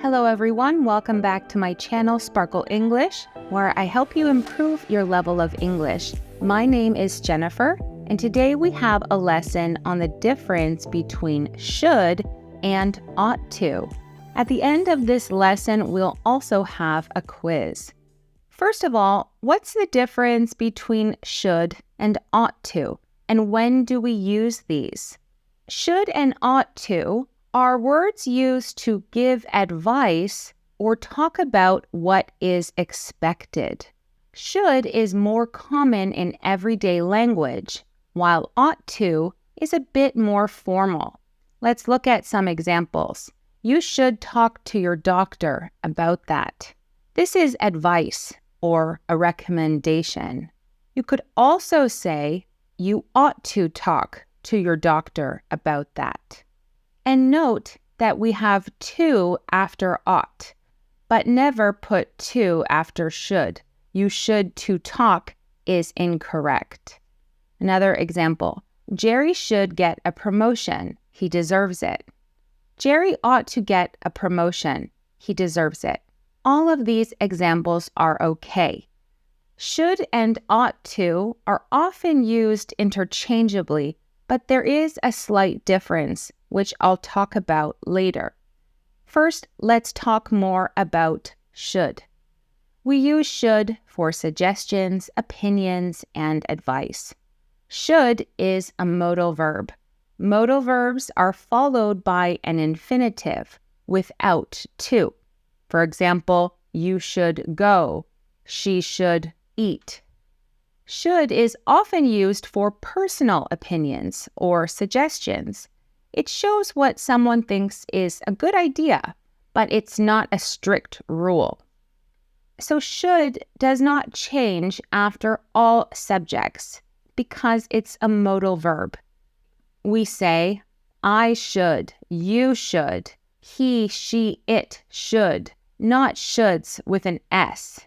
Hello everyone, welcome back to my channel Sparkle English, where I help you improve your level of English. My name is Jennifer, and today we have a lesson on the difference between should and ought to. At the end of this lesson, we'll also have a quiz. First of all, what's the difference between should and ought to, and when do we use these? Should and ought to are words used to give advice or talk about what is expected. Should is more common in everyday language, while ought to is a bit more formal. Let's look at some examples. You should talk to your doctor about that. This is advice or a recommendation. You could also say, you ought to talk to your doctor about that. And note that we have to after ought, but never put to after should. You should to talk is incorrect. Another example, Jerry should get a promotion. He deserves it. Jerry ought to get a promotion. He deserves it. All of these examples are okay. Should and ought to are often used interchangeably, but there is a slight difference, which I'll talk about later. First, let's talk more about should. We use should for suggestions, opinions, and advice. Should is a modal verb. Modal verbs are followed by an infinitive without to. For example, you should go, she should eat. Should is often used for personal opinions or suggestions. It shows what someone thinks is a good idea, but it's not a strict rule. So should does not change after all subjects because it's a modal verb. We say, I should, you should, he, she, it should, not shoulds with an S.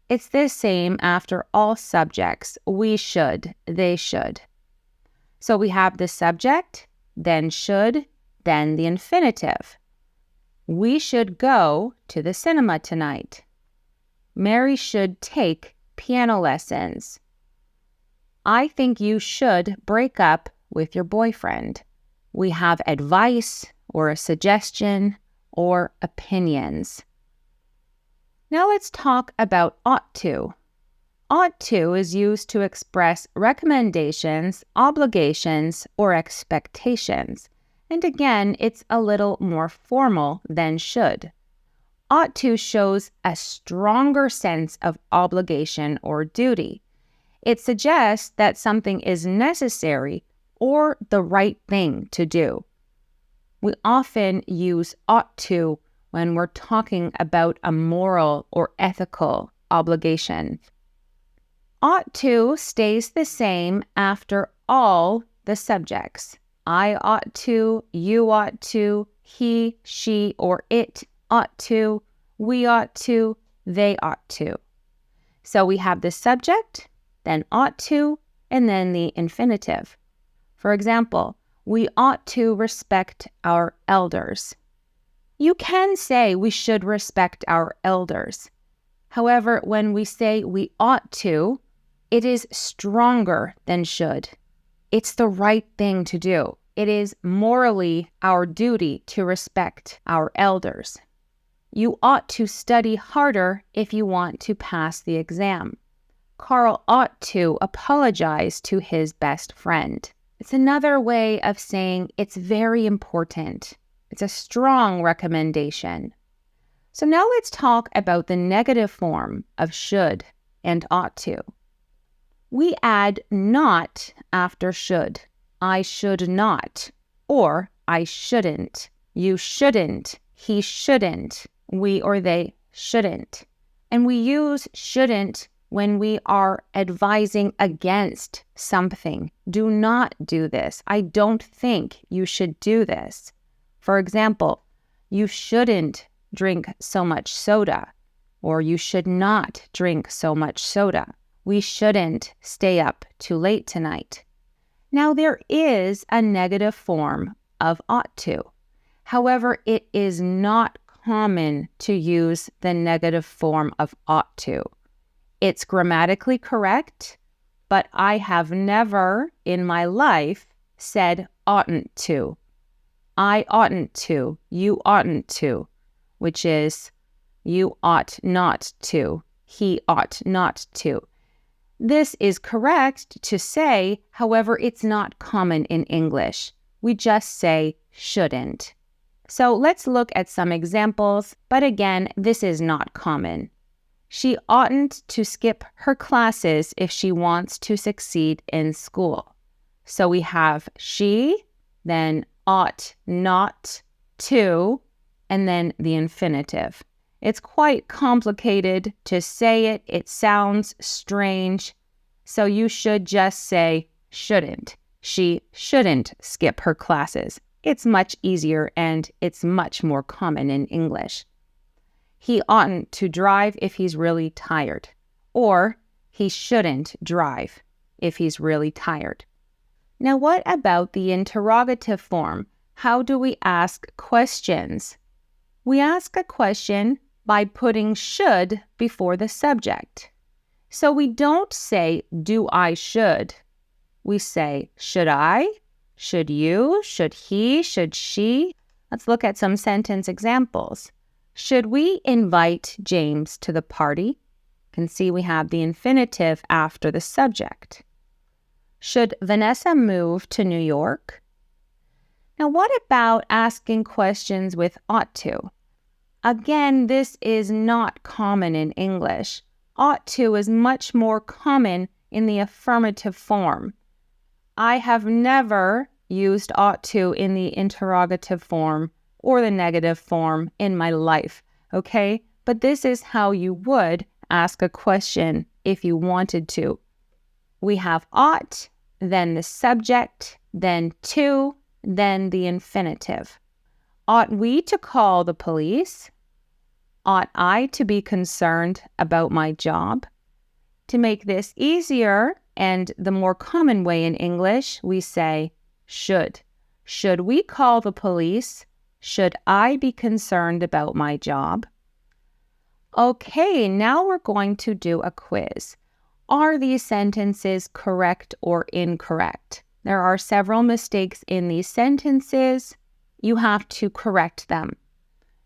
It's the same after all subjects. We should, they should. So we have the subject, then should, then the infinitive. We should go to the cinema tonight. Mary should take piano lessons. I think you should break up with your boyfriend. We have advice or a suggestion or opinions. Now let's talk about ought to. Ought to is used to express recommendations, obligations, or expectations. And again, it's a little more formal than should. Ought to shows a stronger sense of obligation or duty. It suggests that something is necessary or the right thing to do. We often use ought to when we're talking about a moral or ethical obligation. Ought to stays the same after all the subjects. I ought to, you ought to, he, she, or it ought to, we ought to, they ought to. So we have the subject, then ought to, and then the infinitive. For example, we ought to respect our elders. You can say we should respect our elders. However, when we say we ought to, it is stronger than should. It's the right thing to do. It is morally our duty to respect our elders. You ought to study harder if you want to pass the exam. Carl ought to apologize to his best friend. It's another way of saying it's very important. It's a strong recommendation. So now let's talk about the negative form of should and ought to. We add not after should. I should not, or I shouldn't. You shouldn't, he shouldn't, we or they shouldn't. And we use shouldn't when we are advising against something. Do not do this. I don't think you should do this. For example, you shouldn't drink so much soda, or you should not drink so much soda. We shouldn't stay up too late tonight. Now, there is a negative form of ought to. However, it is not common to use the negative form of ought to. It's grammatically correct, but I have never in my life said oughtn't to. I oughtn't to, you oughtn't to, which is you ought not to, he ought not to. This is correct to say, however, it's not common in English. We just say shouldn't. So let's look at some examples, but again, this is not common. She oughtn't to skip her classes if she wants to succeed in school. So we have she, then ought not to, and then the infinitive. It's quite complicated to say it. It sounds strange. So you should just say shouldn't. She shouldn't skip her classes. It's much easier and it's much more common in English. He oughtn't to drive if he's really tired. Or he shouldn't drive if he's really tired. Now, what about the interrogative form? How do we ask questions? We ask a question by putting should before the subject. So we don't say, do I should? We say, should I? Should you? Should he? Should she? Let's look at some sentence examples. Should we invite James to the party? You can see we have the infinitive after the subject. Should Vanessa move to New York? Now, what about asking questions with ought to? Again, this is not common in English. Ought to is much more common in the affirmative form. I have never used ought to in the interrogative form or the negative form in my life, okay? But this is how you would ask a question if you wanted to. We have ought, then the subject, then to, then the infinitive. Ought we to call the police? Ought I to be concerned about my job? To make this easier and the more common way in English, we say should. Should we call the police? Should I be concerned about my job? Okay, now we're going to do a quiz. Are these sentences correct or incorrect? There are several mistakes in these sentences. You have to correct them.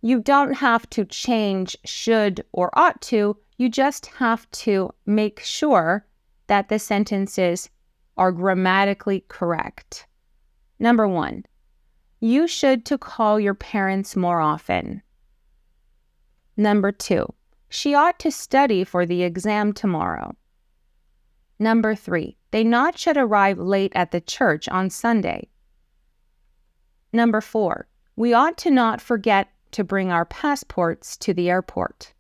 You don't have to change should or ought to. You just have to make sure that the sentences are grammatically correct. Number 1, you should to call your parents more often. Number 2, she ought to study for the exam tomorrow. Number 3, they not should arrive late at the church on Sunday. Number 4, we ought to not forget to bring our passports to the airport.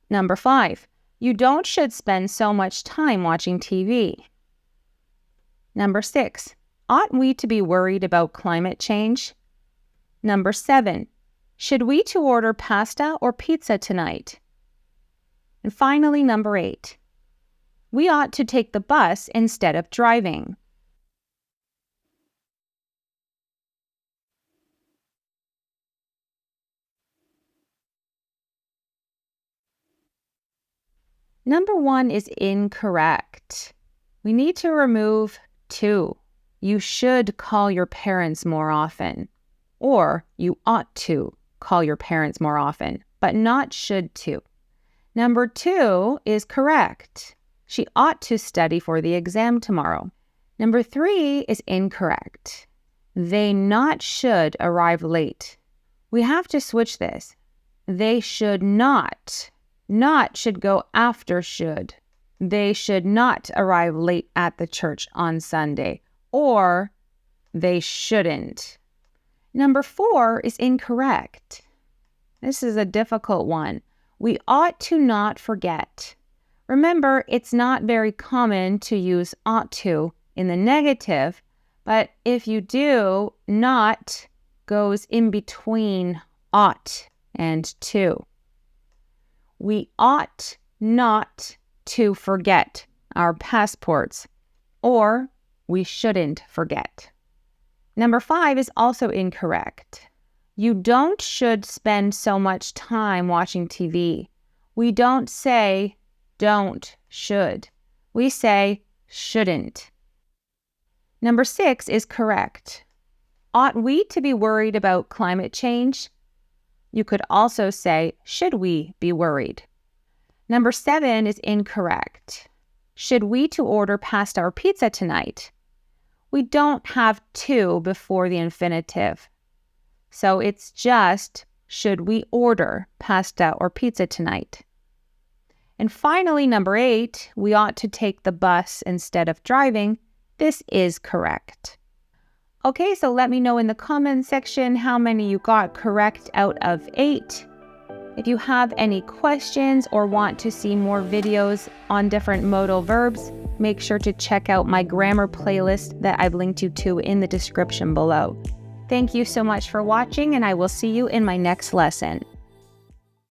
Number 5, you don't should spend so much time watching TV. Number 6, ought we to be worried about climate change? Number 7, should we to order pasta or pizza tonight? And finally, number 8, we ought to take the bus instead of driving. Number 1 is incorrect. We need to remove to. You should call your parents more often. Or you ought to call your parents more often, but not should to. Number 2 is correct. She ought to study for the exam tomorrow. Number 3 is incorrect. They not should arrive late. We have to switch this. They should not. Not should go after should. They should not arrive late at the church on Sunday. Or they shouldn't. Number 4 is incorrect. This is a difficult one. We ought to not forget. Remember, it's not very common to use ought to in the negative, but if you do, not goes in between ought and to. We ought not to forget our passports, or we shouldn't forget. Number 5 is also incorrect. You don't should spend so much time watching TV. We don't say don't, should. We say shouldn't. Number 6 is correct. Ought we to be worried about climate change? You could also say, should we be worried? Number 7 is incorrect. Should we to order pasta or pizza tonight? We don't have to before the infinitive. So it's just, should we order pasta or pizza tonight? And finally, number 8, we ought to take the bus instead of driving. This is correct. Okay, so let me know in the comment section how many you got correct out of 8. If you have any questions or want to see more videos on different modal verbs, make sure to check out my grammar playlist that I've linked you to in the description below. Thank you so much for watching, and I will see you in my next lesson.